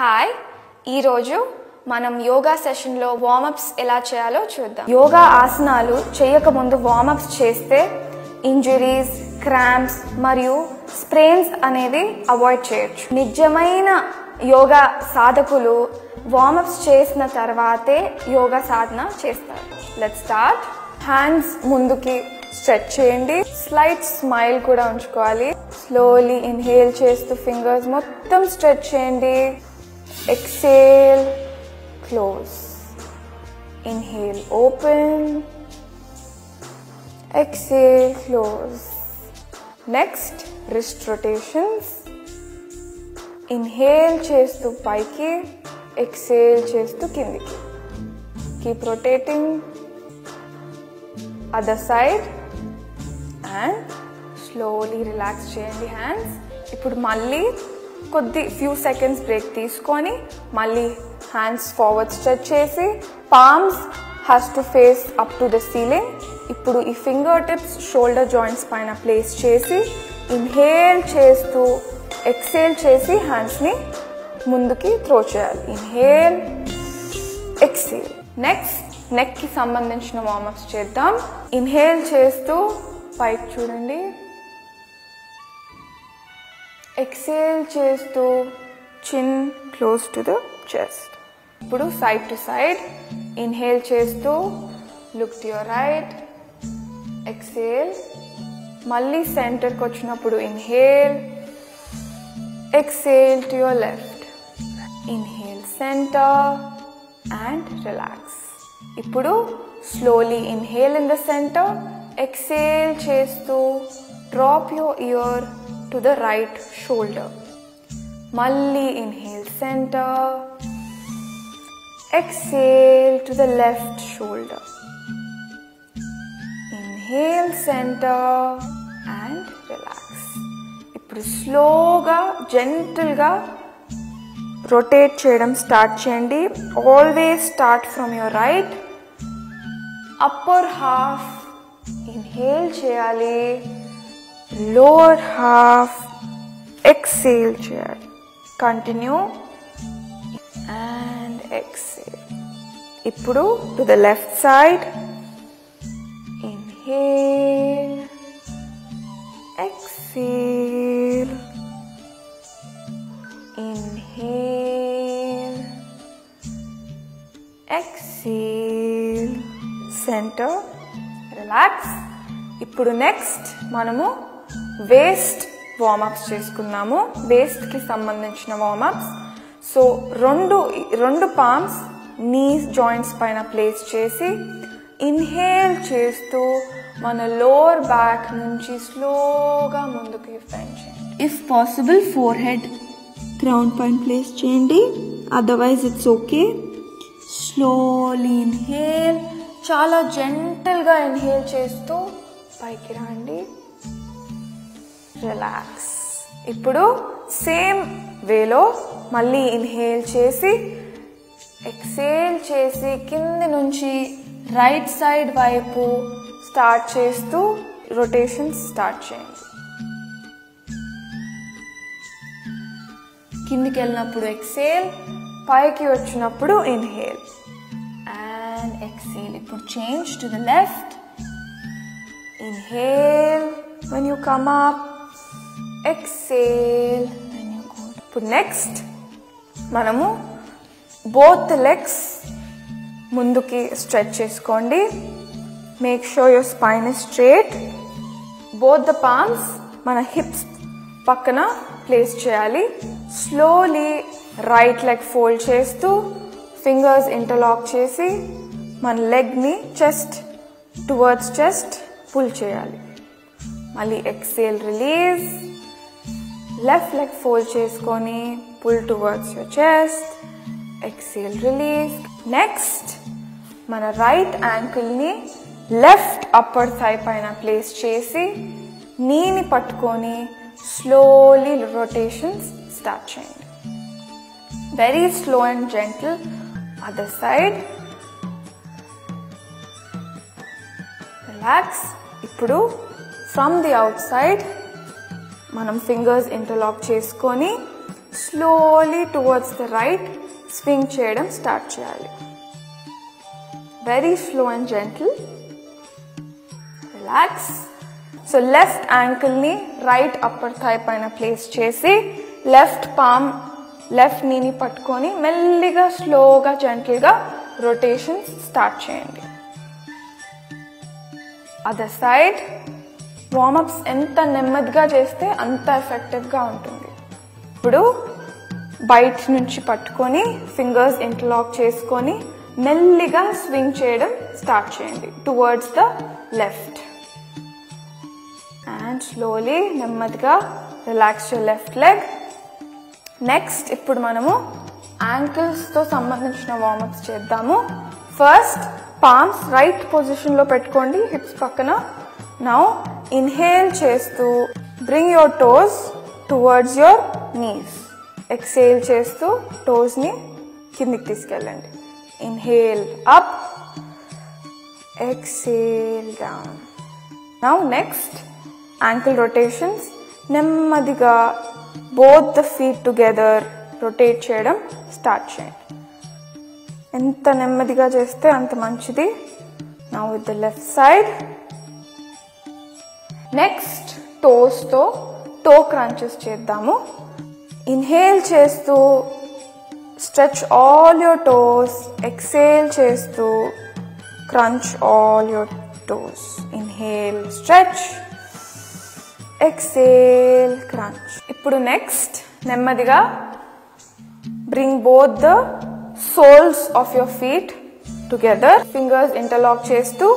Hi, ఈరోజు మనం యోగా సెషన్లో వార్మప్స్ ఎలా చేయాలో చూద్దాం. యోగా ఆసనాలు చేయకముందు వార్మప్స్ చేస్తే ఇంజురీస్, క్రాంప్స్ మరియు స్ప్రెయిన్స్ అనేది అవాయిడ్ చేయొచ్చు. నిజమైన యోగా సాధకులు వార్మప్స్ చేసిన తర్వాతే యోగా సాధన చేస్తారు. Let's start. హ్యాండ్స్ ముందుకి స్ట్రెచ్ చేయండి. స్లైట్ స్మైల్ కూడా ఉంచుకోవాలి. స్లోలీ ఇన్హేల్ చేస్తూ ఫింగర్స్ మొత్తం స్ట్రెచ్ చేయండి. Exhale, close. Inhale, open. Exhale, close. Next, wrist rotations. Inhale chestu paiki, exhale chestu kindiki. Keep rotating. Other side and slowly relax cheyandi hands. Ippudu malli కొద్ది few seconds break తీసుకొని మళ్ళీ hands forward stretch చేసి palms has to face up to the ceiling. ఇప్పుడు ఈ finger tips shoulder joints పైన place చేసి inhale చేస్తూ exhale చేసి హ్యాండ్స్ని ముందుకి త్రో చేయాలి. Inhale, exhale. నెక్స్ట్ నెక్కి సంబంధించిన వార్మప్స్ చేద్దాం. ఇన్హేల్ చేస్తూ పైకి చూడండి. ఎక్సేల్ చేస్తూ chin close to the chest. ఇప్పుడు సైడ్ టు సైడ్ ఇన్హేల్ చేస్తూ look to your right, exhale. మళ్ళీ సెంటర్కి వచ్చినప్పుడు inhale, exhale to your left. Inhale centre and relax. ఇప్పుడు slowly inhale in the centre, exhale చేస్తూ drop your ear to the right shoulder. Malli inhale center, exhale to the left shoulder. Inhale center and relax. Ippudu slowga gentle ga rotate cheyadam start cheyandi. Always start from your right. Upper half inhale cheyali, lower half exhale cheyali. Continue and exhale. Ippudu to the left side. Inhale, exhale. Inhale, exhale. Center, relax. Ippudu next manamu waste warm-ups చేసుకున్నాము. వేస్ట్కి సంబంధించిన warm-ups. So రెండు palms knees joints పైన place చేసి inhale చేస్తూ మన lower back నుంచి స్లోగా ముందుకు బెండ్ చేయండి. If possible four head ground పైన ప్లేస్ చేయండి, otherwise it's okay. Slowly inhale, చాలా జెంటల్గా ఇన్హేల్ చేస్తూ పైకి రండి. రిలాక్స్. ఇప్పుడు సేమ్ వేలో మళ్ళీ ఇన్హేల్ చేసి ఎక్సేల్ చేసి కింది నుంచి రైట్ సైడ్ వైపు స్టార్ట్ చేస్తూ రొటేషన్స్ స్టార్ట్ చేయండి. కిందికి వెళ్ళినప్పుడు ఎక్సేల్, పైకి వచ్చినప్పుడు ఇన్హేల్ అండ్ ఎక్సేల్. ఇప్పుడు change to the left. Inhale when you come up, exhale when you go down. ఇప్పుడు నెక్స్ట్ మనము బోత్ లెగ్స్ ముందుకి స్ట్రెచ్ చేసుకోండి. Make sure your spine is straight. Both the palms మన hips పక్కన place చేయాలి. Slowly right leg fold చేస్తూ fingers interlock చేసి మన లెగ్ని చెస్ట్ టువర్డ్స్ చెస్ట్ పుల్ చేయాలి. మళ్ళీ exhale, release. Left leg fold చేసుకొని pull towards your chest, exhale, release. Next మన రైట్ యాంకిల్ని లెఫ్ట్ అప్పర్ థై పైన ప్లేస్ చేసి నీని పట్టుకొని స్లోలీ రొటేషన్స్ స్టార్ట్ చేయండి. Very slow and gentle. Other side. Relax. ఇప్పుడు ఫ్రమ్ ది అవుట్ సైడ్ మనం ఫింగర్స్ ఇంటర్లాక్ చేసుకొని slowly towards the right swing చేయడం స్టార్ట్ చేయాలి. Very slow and gentle. Relax. So left యాంకిల్ని రైట్ అప్పర్ థై పైన place చేసి left palm left నీని పట్టుకొని మెల్లిగా స్లోగా జెంటిల్గా రొటేషన్ స్టార్ట్ చేయండి. Other side. వార్మప్స్ ఎంత నెమ్మదిగా చేస్తే అంత ఎఫెక్టివ్గా ఉంటుంది. ఇప్పుడు బయట నుంచి పట్టుకొని ఫింగర్స్ ఇంటర్లాక్ చేసుకొని మెల్లిగా స్వింగ్ చేయడం స్టార్ట్ చేయండి towards the left. And slowly నెమ్మదిగా relax your left leg. Next ఇప్పుడు మనము యాంకిల్స్తో సంబంధించిన వార్మప్స్ చేద్దాము. ఫస్ట్ పామ్స్ రైట్ పొజిషన్లో పెట్టుకోండి హిప్స్ పక్కన. నౌ ఇన్హేల్ చేస్తూ bring your toes towards your knees. Exhale చేస్తూ టోస్ని కిందికి తీసుకెళ్ళండి. Inhale up, exhale down. Now next ankle rotations. నెమ్మదిగా both the feet together rotate చేయడం స్టార్ట్ చేయండి. ఎంత నెమ్మదిగా చేస్తే అంత మంచిది. Now with the left side. Next టోస్తో టో క్రంచెస్ చేద్దాము. ఇన్హేల్ చేస్తూ stretch all your toes. Exhale చేస్తూ crunch all your toes. Inhale stretch, exhale crunch. ఇప్పుడు నెక్స్ట్ నెమ్మదిగా bring both the souls of your feet together. Fingers interlock చేస్తూ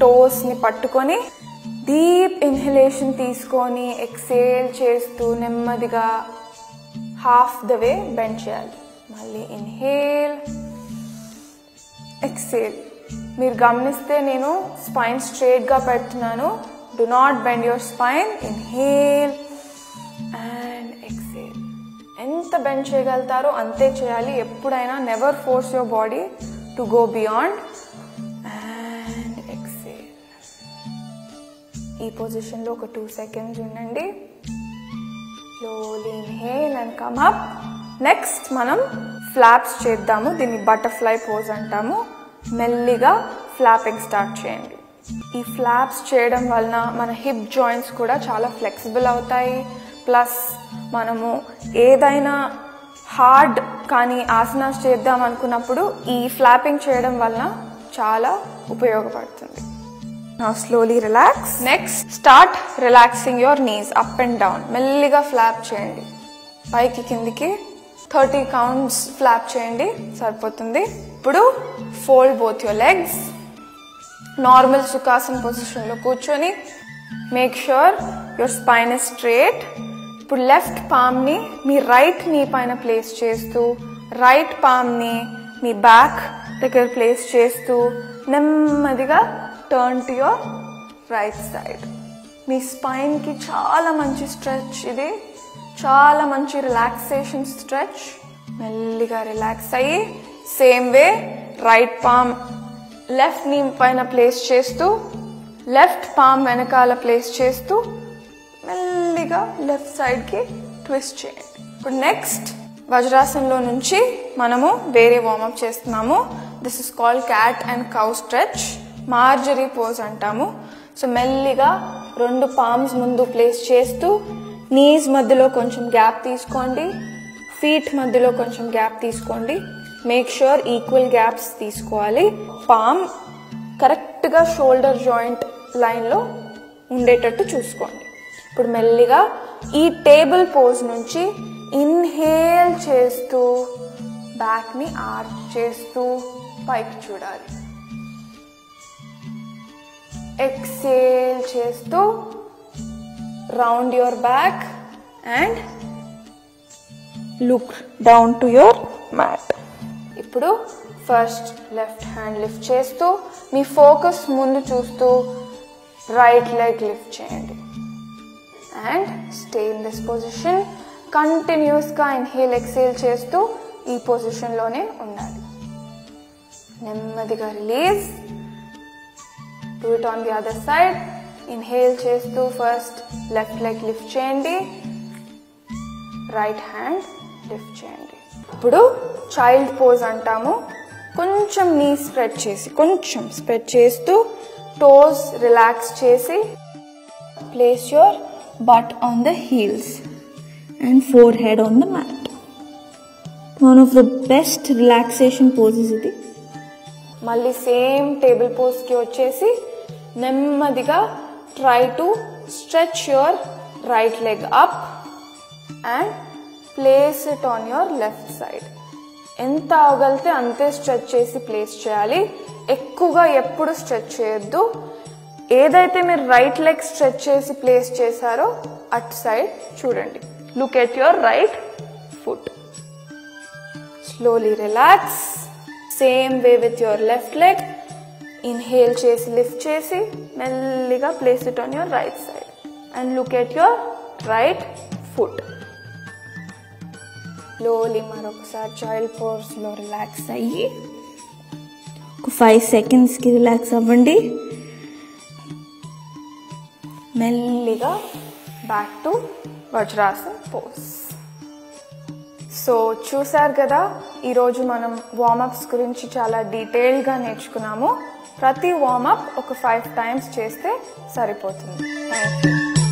toes ని పట్టుకొని deep inhalation తీసుకొని ఎక్సేల్ చేస్తూ నెమ్మదిగా హాఫ్ ద వే బెండ్ చేయాలి. మళ్ళీ ఇన్హేల్, ఎక్సేల్. మీరు గమనిస్తే నేను స్పైన్ స్ట్రైట్గా పెడుతున్నాను. Do not bend your spine. Inhale and exhale. ఎంత బెండ్ చేయగలుగుతారో అంతే చేయాలి ఎప్పుడైనా. Never force your body to go beyond. And exhale. ఈ పొజిషన్లో ఒక 2 seconds ఉండండి. Slowly inhale and come up. Next మనం ఫ్లాప్స్ చేద్దాము. దీన్ని బటర్ఫ్లై పోజ్ అంటాము. మెల్లిగా ఫ్లాపింగ్ స్టార్ట్ చేయండి. ఈ ఫ్లాప్స్ చేయడం వలన మన హిప్ జాయింట్స్ కూడా చాలా ఫ్లెక్సిబుల్ అవుతాయి. ప్లస్ మనము ఏదైనా హార్డ్ కానీ ఆసనాస్ చేద్దాం అనుకున్నప్పుడు ఈ ఫ్లాపింగ్ చేయడం వలన చాలా ఉపయోగపడుతుంది. Now slowly relax. Next, start relaxing your knees up and down. మెల్లిగా ఫ్లాప్ చేయండి. పైకి కిందికి 30 counts ఫ్లాప్ చేయండి, సరిపోతుంది. ఇప్పుడు fold both your legs. Normal Sukhasan పొజిషన్లో కూర్చొని make sure your spine is straight. ఇప్పుడు లెఫ్ట్ పామ్ని మీ రైట్ నీ పైన ప్లేస్ చేస్తూ రైట్ పామ్ని మీ బ్యాక్ దగ్గర ప్లేస్ చేస్తూ నెమ్మదిగా turn to your right side. మీ స్పైన్కి చాలా మంచి స్ట్రెచ్ ఇది. చాలా మంచి రిలాక్సేషన్ స్ట్రెచ్. మెల్లిగా రిలాక్స్ అయ్యి same way right palm left knee పైన ప్లేస్ చేస్తూ లెఫ్ట్ పామ్ వెనకాల ప్లేస్ చేస్తూ మెల్లిగా లెఫ్ట్ సైడ్కి ట్విస్ట్ చేయండి. ఇప్పుడు నెక్స్ట్ వజ్రాసనంలో నుంచి మనము వేరే వార్మప్ చేస్తున్నాము. This is called cat and cow stretch. Marjorie pose అంటాము. సో మెల్లిగా 2 పామ్స్ ముందు ప్లేస్ చేస్తూ నీస్ మధ్యలో కొంచెం గ్యాప్ తీసుకోండి. ఫీట్ మధ్యలో కొంచెం గ్యాప్ తీసుకోండి. మేక్ ష్యూర్ ఈక్వల్ గ్యాప్స్ తీసుకోవాలి. పామ్ కరెక్ట్గా షోల్డర్ జాయింట్ లైన్లో ఉండేటట్టు చూసుకోండి. ఇప్పుడు మెల్లిగా ఈ టేబుల్ పోజ్ నుంచి ఇన్హేల్ చేస్తూ బ్యాక్ని ఆర్చ్ చేస్తూ పైకి చూడాలి. ఎక్సేల్ చేస్తూ round your back and look down to your mat. ఇప్పుడు ఫస్ట్ లెఫ్ట్ హ్యాండ్ లిఫ్ట్ చేస్తూ మీ ఫోకస్ ముందు చూస్తూ రైట్ లెగ్ లిఫ్ట్ చేయండి and stay in this position. కంటిన్యూస్గా ఇన్హేల్ ఎక్సేల్ చేస్తూ ఈ పొజిషన్లోనే ఉండాలి. నెమ్మదిగా release. Do it on the other side. Inhale చేస్తూ ఫస్ట్ లెఫ్ట్ లెగ్ లిఫ్ట్ చేయండి. రైట్ హ్యాండ్ లిఫ్ట్ చేయండి. ఇప్పుడు చైల్డ్ పోజ్ అంటాము. కొంచెం నీ స్ప్రెడ్ చేసి, కొంచెం స్ప్రెడ్ చేస్తూ టోస్ రిలాక్స్ చేసి place your butt on the heels and forehead on the mat. One of the best relaxation poses ఇది. మళ్ళీ సేమ్ టేబుల్ పోజ్ కి వచ్చేసి నెమ్మదిగా try to stretch your right leg up and place it on your left side. ఎంత అవగలితే అంతే stretch చేసి place చేయాలి. ఎక్కువగా ఎప్పుడు స్ట్రెచ్ చేయొద్దు. ఏదైతే మీరు రైట్ లెగ్ స్ట్రెచ్ చేసి ప్లేస్ చేశారో అటు సైడ్ చూడండి. Look at your right foot. Slowly relax. Same way with your left leg. Inhale చేసి లిఫ్ట్ చేసి మెల్లిగా place it on your right side and look at your right foot. Slowly మరొకసారి child పోజ్లో relax అయ్యి ఒక 5 సెకండ్స్కి relax అవ్వండి. మెల్లిగా back to Vajrasan pose. So చూసారు కదా, ఈరోజు మనం వార్మప్స్ గురించి చాలా డీటెయిల్గా నేర్చుకున్నాము. ప్రతి వార్మప్ ఒక 5 టైమ్స్ చేస్తే సరిపోతుంది. Thank you.